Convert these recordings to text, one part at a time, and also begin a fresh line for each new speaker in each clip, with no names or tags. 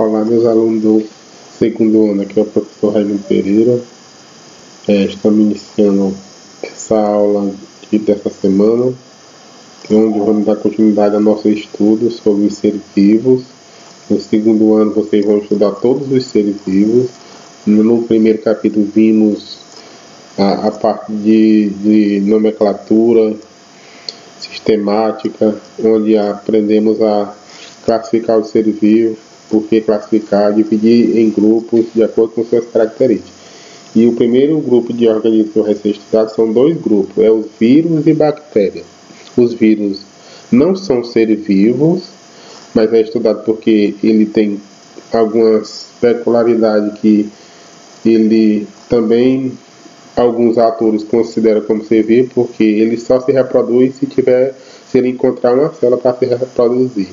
Olá, meus alunos do segundo ano, aqui é o professor Raimundo Pereira. Estamos iniciando essa aula dessa semana, onde vamos dar continuidade ao nosso estudo sobre os seres vivos. No segundo ano, vocês vão estudar todos os seres vivos. No primeiro capítulo, vimos a parte de nomenclatura sistemática, onde aprendemos a classificar os seres vivos, por que classificar, dividir em grupos de acordo com suas características. E o primeiro grupo de organismos que vai ser estudado são dois grupos, os vírus e bactérias. Os vírus não são seres vivos, mas é estudado porque ele tem algumas peculiaridades que ele também, alguns autores consideram como ser vivo, porque ele só se reproduz se ele encontrar uma célula para se reproduzir.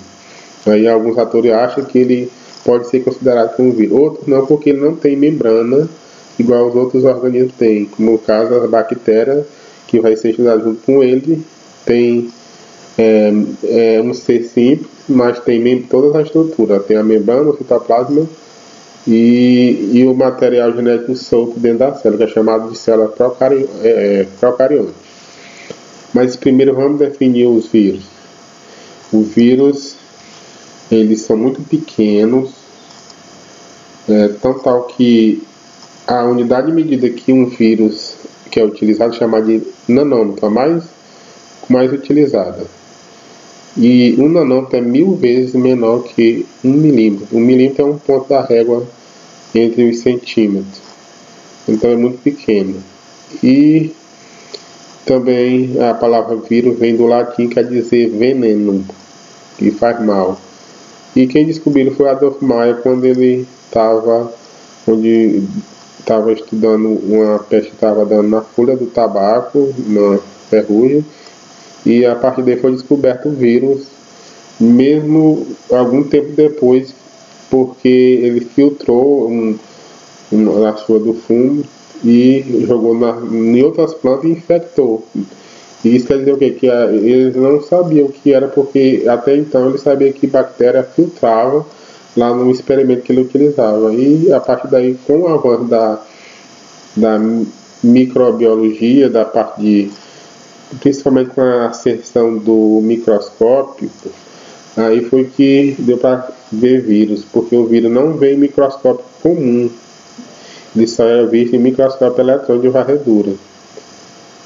Aí alguns autores acham que ele pode ser considerado como vírus. Outros não, porque ele não tem membrana, igual os outros organismos têm. Como no caso, as bactérias, que vai ser estudado junto com ele, tem um ser simples, mas tem toda a estrutura. Tem a membrana, o citoplasma e o material genético solto dentro da célula, que é chamado de célula procariônica. Mas primeiro vamos definir os vírus. Os vírus, eles são muito pequenos, tão tal que a unidade de medida que um vírus que é utilizado é chamada de nanômetro, a mais utilizada. E um nanômetro é 1000 vezes menor que 1 milímetro. 1 milímetro é um ponto da régua entre os centímetros. Então é muito pequeno. E também a palavra vírus vem do latim, quer dizer veneno, que faz mal. E quem descobriu foi Adolf Meyer, quando ele estava estudando uma peste que estava dando na folha do tabaco, na ferrugem, e a partir daí foi descoberto o vírus, mesmo algum tempo depois, porque ele filtrou a sua do fumo e jogou em outras plantas e infectou. E isso quer dizer o quê? Que eles não sabiam o que era, porque até então eles sabiam que bactéria filtrava lá no experimento que ele utilizava. E a partir daí, com o avanço da microbiologia, da parte principalmente com a ascensão do microscópio, aí foi que deu para ver vírus, porque o vírus não vem em microscópio comum, ele só é visto em microscópio eletrônico de varredura,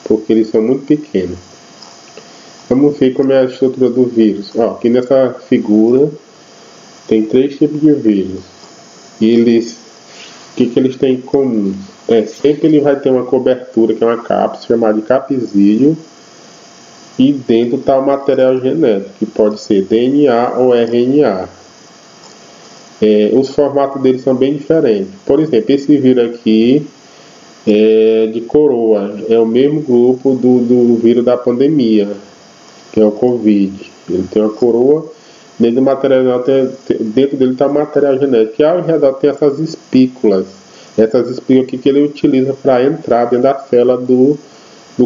porque eles são muito pequenos. Vamos ver como é a estrutura do vírus. Aqui nessa figura tem 3 tipos de vírus. E o que eles têm em comum? Sempre ele vai ter uma cobertura, que é uma cápsula, chamada de capsídeo, e dentro está o material genético, que pode ser DNA ou RNA. Os formatos deles são bem diferentes. Por exemplo, esse vírus aqui de coroa, é o mesmo grupo do vírus da pandemia, que é o Covid. Ele tem uma coroa, dentro do material dentro dele está o material genético, que ao redor tem essas espículas. Essas espículas aqui que ele utiliza para entrar dentro da célula do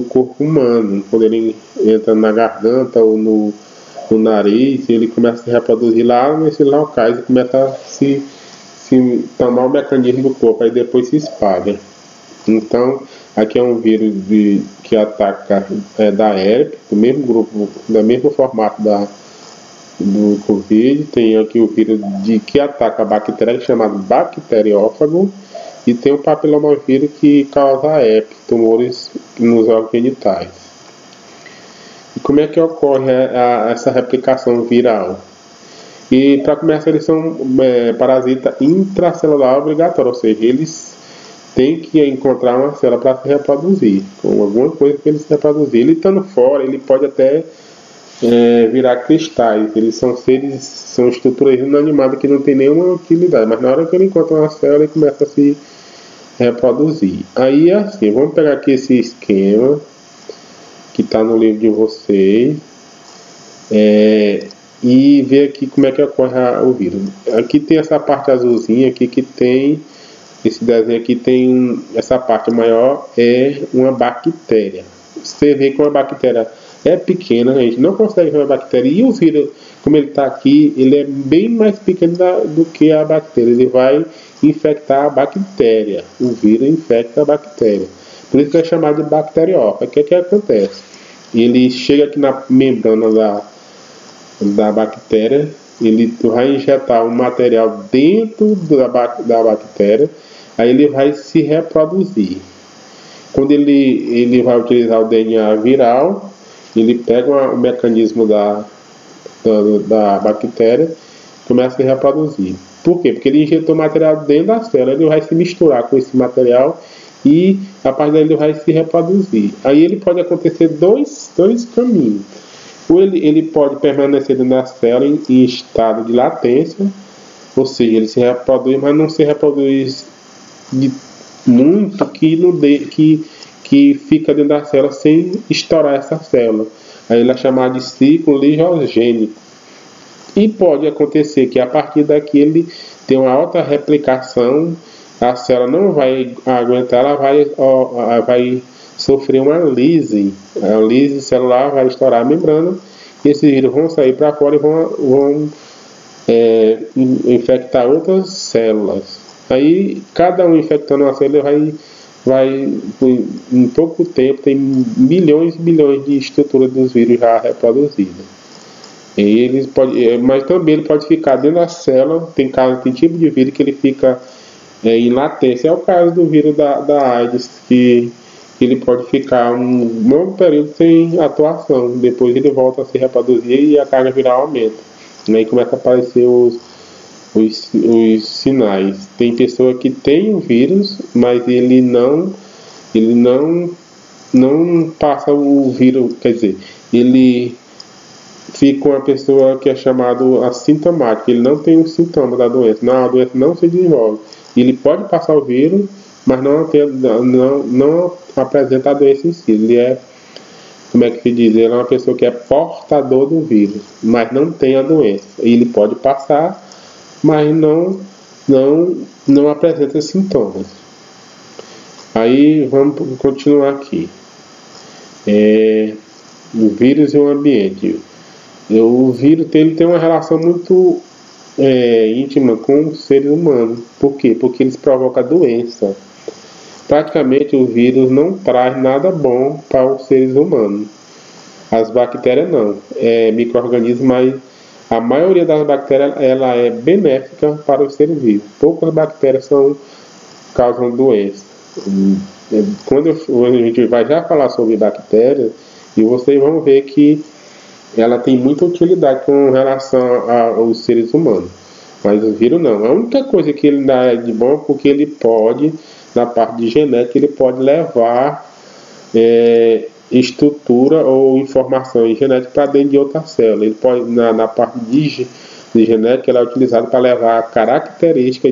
corpo humano. Quando ele entra na garganta ou no nariz, ele começa a se reproduzir lá nesses locais e começa a se tomar o mecanismo do corpo, aí depois se espalha. Então, aqui é um vírus que ataca da herpes, do mesmo grupo, do mesmo formato do Covid. Tem aqui o vírus que ataca a bactéria, chamado bacteriófago, e tem o papilomavírus que causa herpes, tumores nos órgãos genitais. E como é que ocorre essa replicação viral? E para começar, eles são parasitas intracelular obrigatório, ou seja, eles têm que encontrar uma célula para se reproduzir, com alguma coisa que ele se reproduzir. Ele estando fora, ele pode até virar cristais. Eles são estruturas inanimadas que não tem nenhuma utilidade, mas na hora que ele encontra uma célula, ele começa a se reproduzir. Aí assim, vamos pegar aqui esse esquema que está no livro de vocês e ver aqui como é que ocorre o vírus. Aqui tem essa parte azulzinha aqui que tem esse desenho aqui, tem essa parte maior, é uma bactéria. Você vê que uma bactéria é pequena, a gente não consegue ver a bactéria. E o vírus, como ele está aqui, ele é bem mais pequeno do que a bactéria. Ele vai infectar a bactéria. O vírus infecta a bactéria. Por isso que é chamado de bacteriófago. O que acontece? Ele chega aqui na membrana da bactéria, ele vai injetar um material dentro da bactéria, aí ele vai se reproduzir. Quando ele vai utilizar o DNA viral, ele pega o mecanismo da bactéria e começa a se reproduzir. Por quê? Porque ele injetou material dentro da célula, ele vai se misturar com esse material e a partir daí ele vai se reproduzir. Aí ele pode acontecer dois caminhos. Ou ele pode permanecer dentro da célula em estado de latência, ou seja, ele se reproduz, mas não se reproduz muito que fica dentro da célula sem estourar essa célula. Aí ele é chamado de ciclo lisogênico. E pode acontecer que a partir daqui ele tem uma alta replicação, a célula não vai aguentar, ela vai sofrer uma lise. A lise celular vai estourar a membrana e esses vírus vão sair para fora e vão infectar outras células. Aí, cada um infectando uma célula vai em pouco tempo, tem milhões e bilhões de estruturas dos vírus já reproduzidas. Mas também ele pode ficar dentro da célula. Tem tipo de vírus que ele fica em latência. É o caso do vírus da AIDS, que ele pode ficar um longo período sem atuação. Depois ele volta a se reproduzir e a carga viral aumenta. E aí começa a aparecer os sinais. Tem pessoa que tem o vírus, mas ele não passa o vírus, quer dizer, ele fica uma pessoa que é chamado assintomático, ele não tem os sintomas da doença, a doença não se desenvolve. Ele pode passar o vírus, mas não apresenta a doença em si. Ele é, como é que se diz? Ele é uma pessoa que é portador do vírus, mas não tem a doença. Ele pode passar, mas não apresenta sintomas. Aí vamos continuar aqui. O vírus e o ambiente. O vírus ele tem uma relação muito íntima com os seres humanos. Por quê? Porque eles provocam doença. Praticamente o vírus não traz nada bom para os seres humanos. As bactérias não. É micro-organismos, mas a maioria das bactérias ela é benéfica para os seres vivos. Poucas bactérias causam doença. Quando a gente vai já falar sobre bactérias, e vocês vão ver que ela tem muita utilidade com relação aos seres humanos. Mas o vírus não. A única coisa que ele dá de bom é porque ele pode, na parte de genética, ele pode levar estrutura ou informações genéticas para dentro de outra célula. Ele pode, na parte de genética, ela é utilizada para levar a característica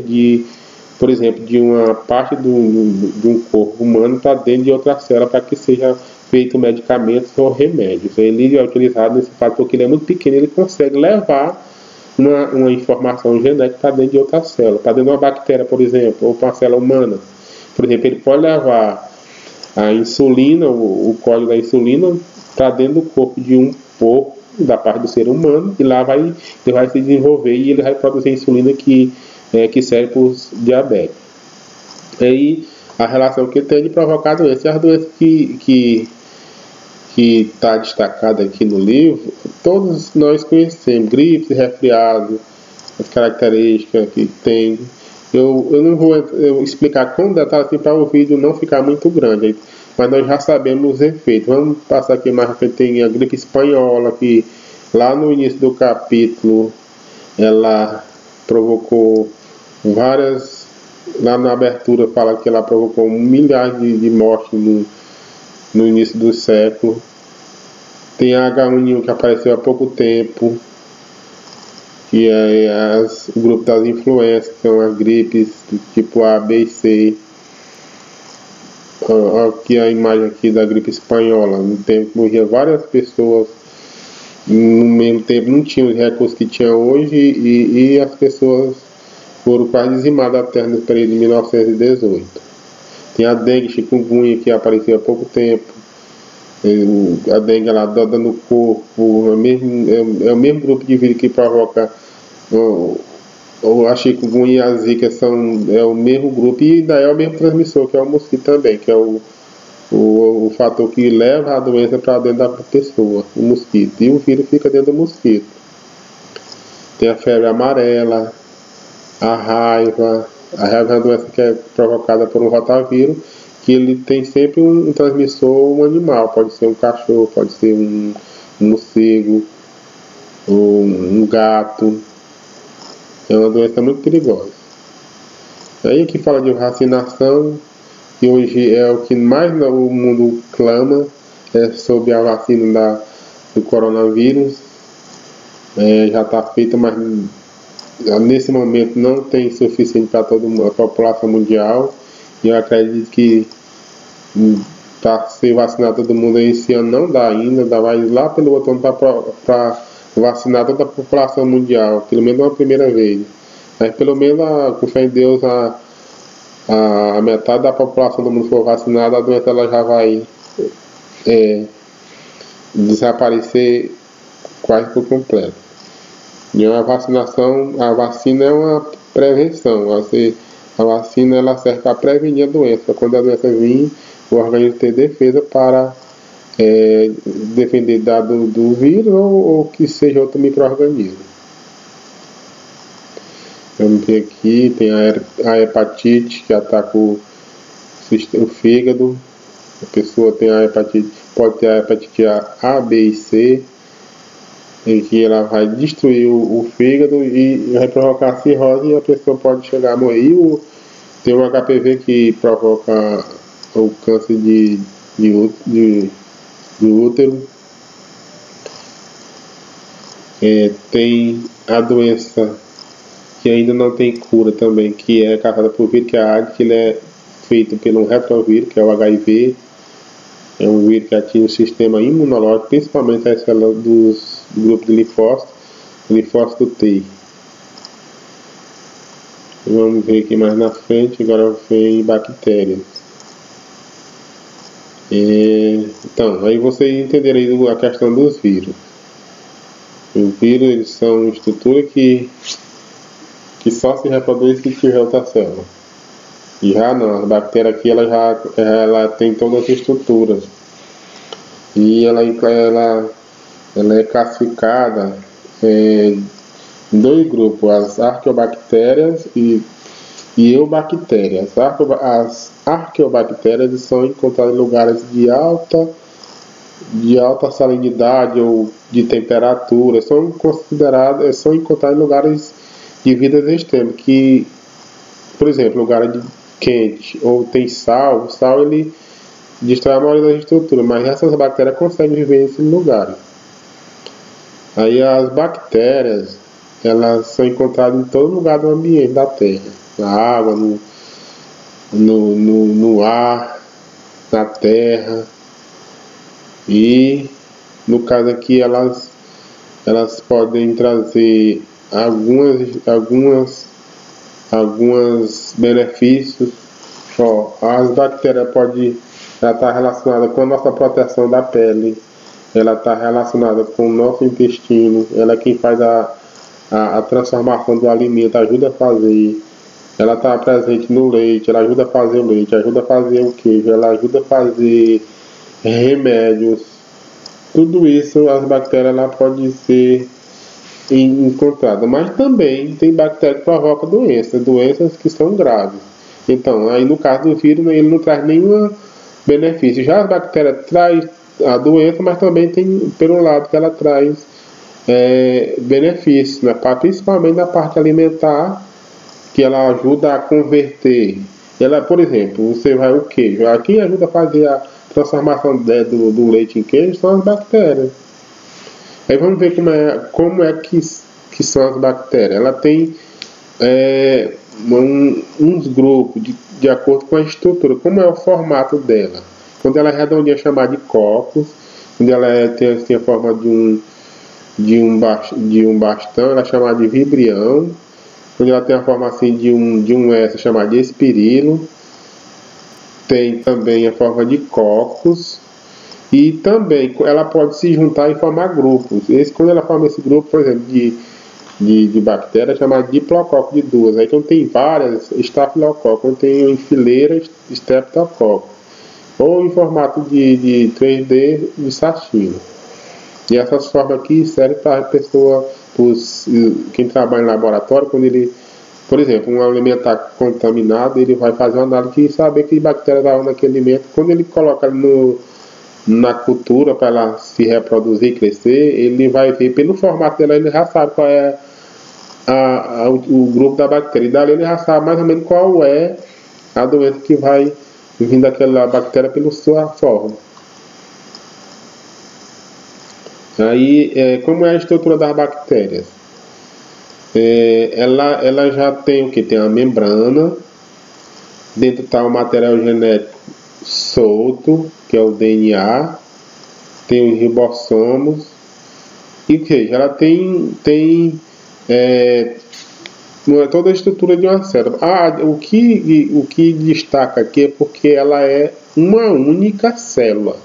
por exemplo, de uma parte de um corpo humano para dentro de outra célula para que seja feito medicamentos ou remédios. Ele é utilizado nesse fato porque ele é muito pequeno, ele consegue levar uma informação genética para dentro de outra célula, para dentro de uma bactéria, por exemplo, ou para uma célula humana. Por exemplo, ele pode levar a insulina, o código da insulina, para dentro do corpo de um porco, da parte do ser humano, e lá ele vai se desenvolver e ele vai produzir a insulina que serve para os diabéticos. Aí a relação que tem de provocar doença. E as doenças que está destacada aqui no livro, todos nós conhecemos: gripe, resfriado, as características que tem. Eu não vou explicar com detalhe assim, para o vídeo não ficar muito grande, mas nós já sabemos os efeitos. Vamos passar aqui mais à frente. Tem a gripe espanhola, que lá no início do capítulo ela provocou várias, lá na abertura fala que ela provocou milhares de mortes no início do século. Tem a H1N1 que apareceu há pouco tempo, que é o grupo das influenças, que são as gripes tipo A, B e C. Aqui a imagem aqui da gripe espanhola. No tempo morria várias pessoas, no mesmo tempo não tinha os recursos que tinha hoje, e as pessoas foram quase dizimadas da terra no período de 1918. Tem a dengue, chikungunya, que apareceu há pouco tempo. A dengue ela dá no corpo, é o mesmo grupo de vírus que provoca a chikungunya e a zika, é o mesmo grupo, e daí é o mesmo transmissor, que é o mosquito também, que é o fator que leva a doença para dentro da pessoa, o mosquito, e o vírus fica dentro do mosquito. Tem a febre amarela, a raiva é uma doença que é provocada por um rotavírus, que ele tem sempre um transmissor, um animal, pode ser um cachorro, pode ser um morcego, ou um gato. É uma doença muito perigosa. Aí que fala de vacinação, que hoje é o que mais o mundo clama, é sobre a vacina do coronavírus. Já está feita, mas nesse momento não tem suficiente para toda a população mundial. E eu acredito que para ser vacinado todo mundo esse ano não dá ainda, vai lá pelo outro ano para vacinar toda a população mundial, pelo menos uma primeira vez. Mas pelo menos, com fé em Deus, a metade da população do mundo for vacinada, a doença ela já vai desaparecer quase por completo. E a vacina é uma prevenção. A vacina ela serve para prevenir a doença. Quando a doença vir, o organismo tem defesa para defender do vírus ou que seja outro micro-organismo. Vamos ver aqui, tem a hepatite que ataca o fígado. A pessoa tem a hepatite, pode ter a hepatite A, B e C, em que ela vai destruir o fígado e vai provocar cirrose, e a pessoa pode chegar a morrer. Tem o HPV que provoca o câncer de útero. Tem a doença que ainda não tem cura também, que é causada por vírus, que é a AIDS, que ele é feito pelo retrovírus, que é o HIV. É um vírus que atinge o sistema imunológico, principalmente as células do grupo de linfócito T. Vamos ver aqui mais na frente, agora vem bactérias. Então, aí vocês entenderam aí a questão dos vírus. Os vírus, eles são estruturas que só se reproduz se tiver outra célula. E já não, a bactéria aqui ela tem todas as estruturas. E ela é classificada em dois grupos, as arqueobactérias e eubactérias. As arqueobactérias são encontradas em lugares de alta salinidade ou de temperatura, são encontradas em lugares de vidas extremas, que, por exemplo, lugares quente ou tem sal, o sal ele destrói a maioria das estruturas, mas essas bactérias conseguem viver nesses lugares. Aí as bactérias, elas são encontradas em todo lugar do ambiente da Terra, na água, no ar, na terra. E no caso aqui elas podem trazer alguns benefícios. As bactérias ela está relacionada com a nossa proteção da pele, ela está relacionada com o nosso intestino, ela é quem faz a transformação do alimento, ajuda a fazer. Ela está presente no leite, ela ajuda a fazer o leite, ajuda a fazer o queijo, ela ajuda a fazer remédios. Tudo isso as bactérias ela pode ser encontrada, mas também tem bactérias que provocam doenças que são graves. Então, aí no caso do vírus, ele não traz nenhum benefício. Já as bactérias traz a doença, mas também tem pelo lado que ela traz benefícios, né? Principalmente na parte alimentar, que ela ajuda a converter. Ela, por exemplo, você vai o queijo. Quem ajuda a fazer a transformação do leite em queijo são as bactérias. Aí vamos ver como é que são as bactérias. Ela tem uns grupos de acordo com a estrutura. Como é o formato dela? Quando ela é redondinha, é chamada de cocos. Quando ela tem a forma de um bastão, ela é chamada de vibrião. Quando ela tem a forma assim de um S, é chamada de espirilo. Tem também a forma de cocos. E também ela pode se juntar e formar grupos. Quando ela forma esse grupo, por exemplo, de bactérias, é chamado diplococo de duas. Aí quando tem várias, estafilococo. Quando tem em fileira, streptococo. Ou em formato de 3D de sachilo. E essas formas aqui servem para a pessoa, quem trabalha em laboratório, quando ele, por exemplo, um alimento está contaminado, ele vai fazer uma análise e saber que bactéria estava naquele alimento. Quando ele coloca na cultura para ela se reproduzir e crescer, ele vai ver pelo formato dela, ele já sabe qual é o grupo da bactéria. E dali ele já sabe mais ou menos qual é a doença que vai vir daquela bactéria pela sua forma. Aí, como é a estrutura das bactérias? Ela já tem o que? Tem a membrana, dentro está o material genético solto, que é o DNA, tem os ribossomos, e que ela tem toda a estrutura de uma célula. O que destaca aqui é porque ela é uma única célula.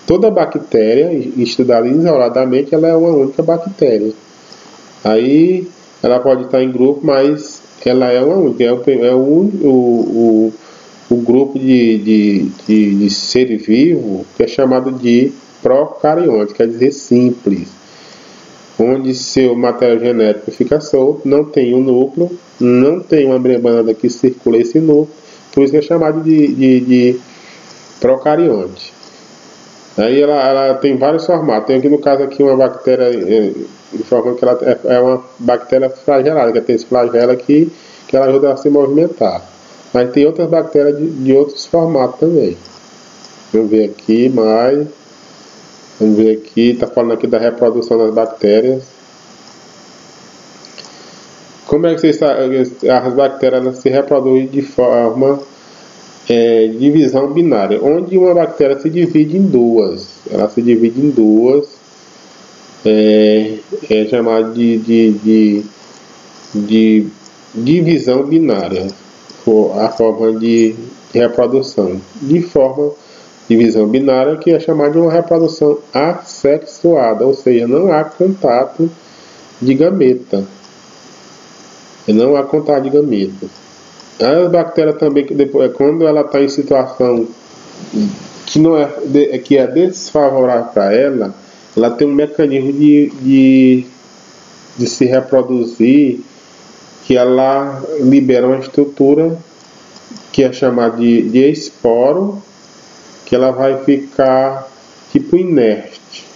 Toda bactéria, estudada isoladamente, ela é uma única bactéria. Aí ela pode estar em grupo, mas ela é uma única. É o grupo de ser vivo que é chamado de procarionte, quer dizer simples. Onde seu material genético fica solto, não tem um núcleo, não tem uma membrana que circula esse núcleo, por isso que é chamado de procarionte. Aí ela tem vários formatos. Tem aqui no caso aqui uma bactéria, informando que ela é uma bactéria flagelada, que tem esse flagelo aqui, que ela ajuda a se movimentar. Mas tem outras bactérias de outros formatos também. Vamos ver aqui mais. Vamos ver aqui, está falando aqui da reprodução das bactérias. Como é que as bactérias elas se reproduzem de forma divisão binária, onde uma bactéria se divide em duas. Ela se divide em duas, é chamado de divisão binária, a forma de reprodução. De forma divisão binária, que é chamada de uma reprodução assexuada, ou seja, não há contato de gameta. Não há contato de gameta. A bactéria também, que depois, quando ela está em situação que é desfavorável para ela, ela tem um mecanismo de se reproduzir, que ela libera uma estrutura que é chamada de esporo, que ela vai ficar tipo inerte.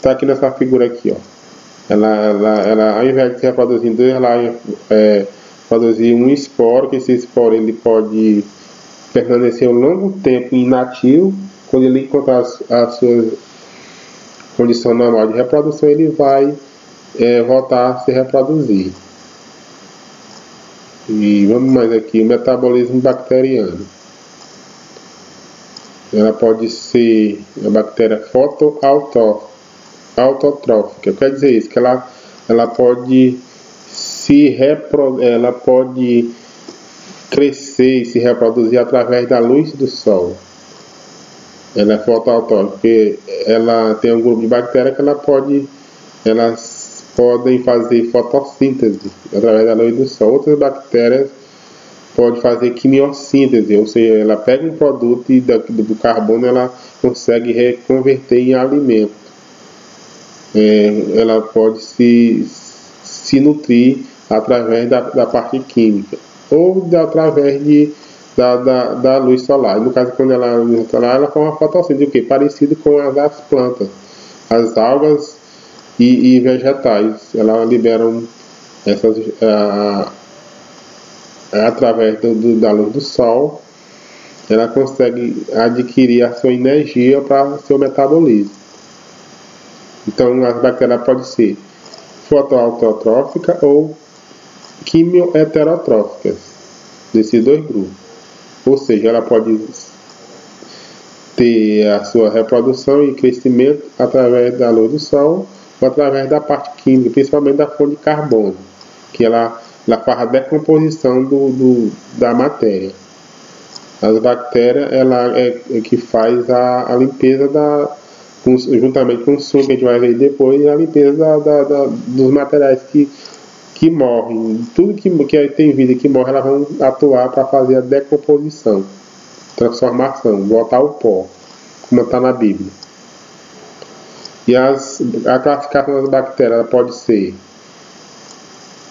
Tá aqui nessa figura aqui, ó. Ela ao invés de se reproduzir em dois, ela produzir um esporo, que esse esporo ele pode permanecer um longo tempo inativo. Quando ele encontrar a sua condição normal de reprodução, ele vai voltar a se reproduzir. E vamos mais aqui, o metabolismo bacteriano. Ela pode ser a bactéria autotrófica. Quer dizer isso, que ela pode ela pode crescer e se reproduzir através da luz do sol. Ela é fotoautótrófica, porque ela tem um grupo de bactérias que elas podem fazer fotossíntese através da luz do sol. Outras bactérias podem fazer quimiossíntese, ou seja, ela pega um produto e do carbono ela consegue reconverter em alimento. Ela pode se nutrir através da parte química ou através da luz solar. No caso, quando ela luz solar, ela forma fotossíntese, o que? Parecido com as das plantas, as algas e vegetais. Elas liberam essas através da luz do sol, ela consegue adquirir a sua energia para seu metabolismo. Então, as bactérias podem ser fotoautotróficas ou quimioheterotróficas, desses dois grupos. Ou seja, ela pode ter a sua reprodução e crescimento através da luz do sol ou através da parte química, principalmente da fonte de carbono, que ela faz a decomposição da matéria. As bactérias, ela é que faz a limpeza juntamente com o suco que a gente vai ver depois, a limpeza dos materiais que morrem. Tudo que tem vida e que morre, elas vão atuar para fazer a decomposição, transformação, voltar ao pó, como está na Bíblia. E a classificação das bactérias pode ser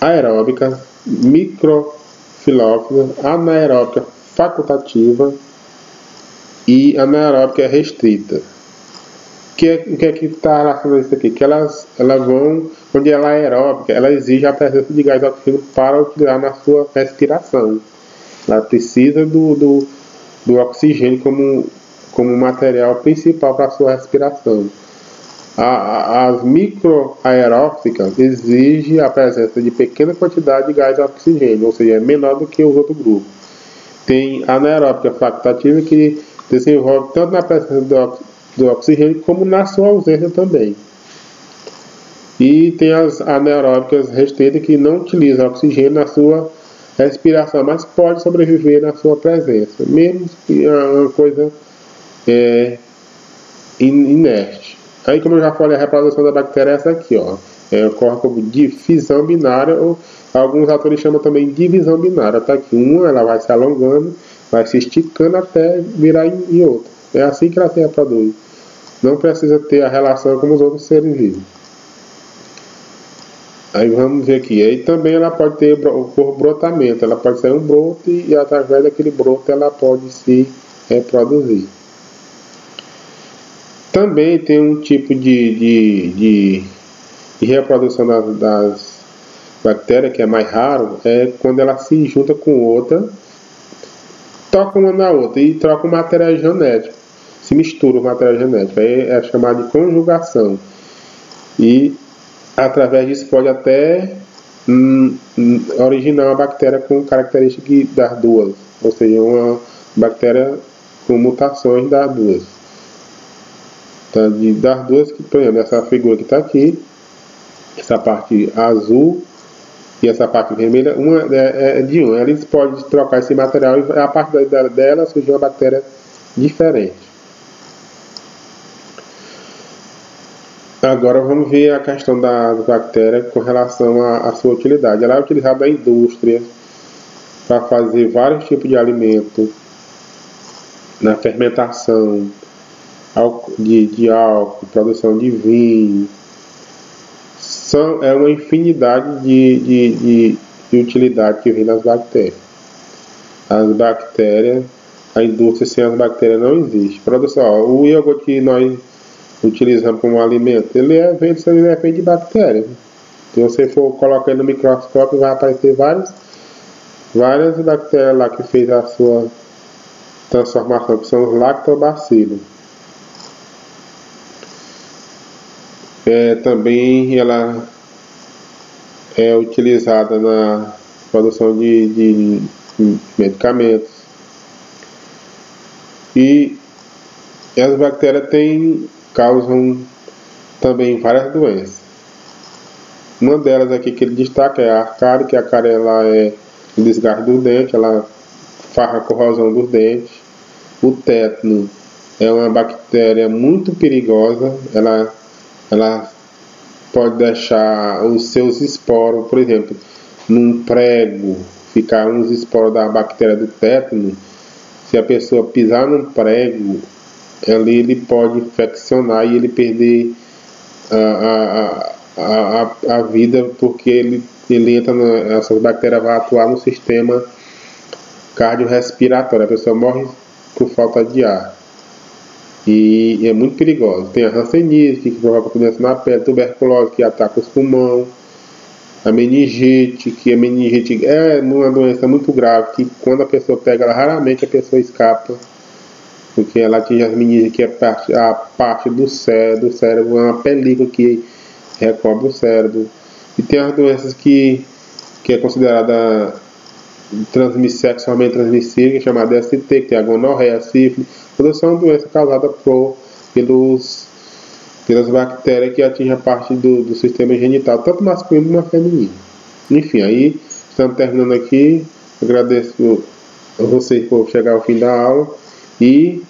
aeróbica, microfilófila, anaeróbica facultativa e anaeróbica restrita. O que é que está relacionado a isso aqui? Que elas vão, onde ela é aeróbica, ela exige a presença de gás de oxigênio para utilizar na sua respiração. Ela precisa do oxigênio como material principal para a sua respiração. As microaeróficas exigem a presença de pequena quantidade de gás de oxigênio, ou seja, é menor do que os outros grupos. Tem a anaeróbica facultativa, que desenvolve tanto na presença do oxigênio como na sua ausência também. E tem as anaeróbicas restritas, que não utilizam oxigênio na sua respiração, mas pode sobreviver na sua presença, mesmo que é uma coisa inerte. Aí, como eu já falei, a reprodução da bactéria é essa aqui, ó. Ocorre como fissão binária, ou alguns autores chamam também de divisão binária. Tá aqui, uma ela vai se alongando, vai se esticando até virar em outra. É assim que ela se reproduz. Não precisa ter a relação como os outros seres vivos. Aí vamos ver aqui. Aí também ela pode ter por brotamento. Ela pode sair um broto e através daquele broto ela pode se reproduzir. Também tem um tipo de reprodução das bactérias que é mais raro, é quando ela se junta com outra, toca uma na outra e troca o material genético, se mistura o material genético, aí é chamado de conjugação. E através disso pode até originar uma bactéria com características das duas, ou seja, uma bactéria com mutações das duas. Das duas, por exemplo, essa figura que está aqui, essa parte azul e essa parte vermelha, uma é de um. Eles podem trocar esse material e a partir dela surge uma bactéria diferente. Agora vamos ver a questão da bactéria com relação à sua utilidade. Ela é utilizada na indústria para fazer vários tipos de alimento, na fermentação de álcool, produção de vinho. É uma infinidade de utilidade que vem nas bactérias. As bactérias, a indústria sem as bactérias não existe. Produção, o iogurte que nós utilizamos como alimento, ele é feito de bactérias. Se você for colocar ele no microscópio, vai aparecer várias bactérias lá que fez a sua transformação, que são os lactobacilos. Também ela é utilizada na produção de medicamentos. E as bactérias causam também várias doenças. Uma delas aqui que ele destaca é a arcária, que a arcária ela é o desgaste do dente, ela faz a corrosão dos dentes. O tétano é uma bactéria muito perigosa, ela pode deixar os seus esporos, por exemplo, num prego, ficar uns esporos da bactéria do tétano. Se a pessoa pisar num prego, ali ele pode infeccionar e ele perder a vida, porque ele entra essas bactérias vão atuar no sistema cardiorrespiratório. A pessoa morre por falta de ar. E é muito perigoso. Tem a hanseníase, que provoca doença na pele, tuberculose, que ataca os pulmões, a meningite, que a meningite é uma doença muito grave, que quando a pessoa pega ela, raramente a pessoa escapa, porque ela atinge as meninges, que é a parte do cérebro, é uma película que recobre o cérebro. E tem as doenças que é considerada sexualmente transmissível, que é chamada ST, que tem a gonorreia, a sífilis. Todas são doenças causadas pelas bactérias que atingem a parte do sistema genital, tanto masculino como feminino. Enfim, aí estamos terminando aqui. Agradeço vocês por chegar ao fim da aula e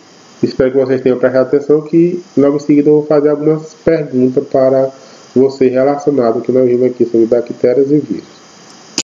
espero que vocês tenham prestado atenção, que logo em seguida eu vou fazer algumas perguntas para você relacionadas que nós vimos aqui sobre bactérias e vírus.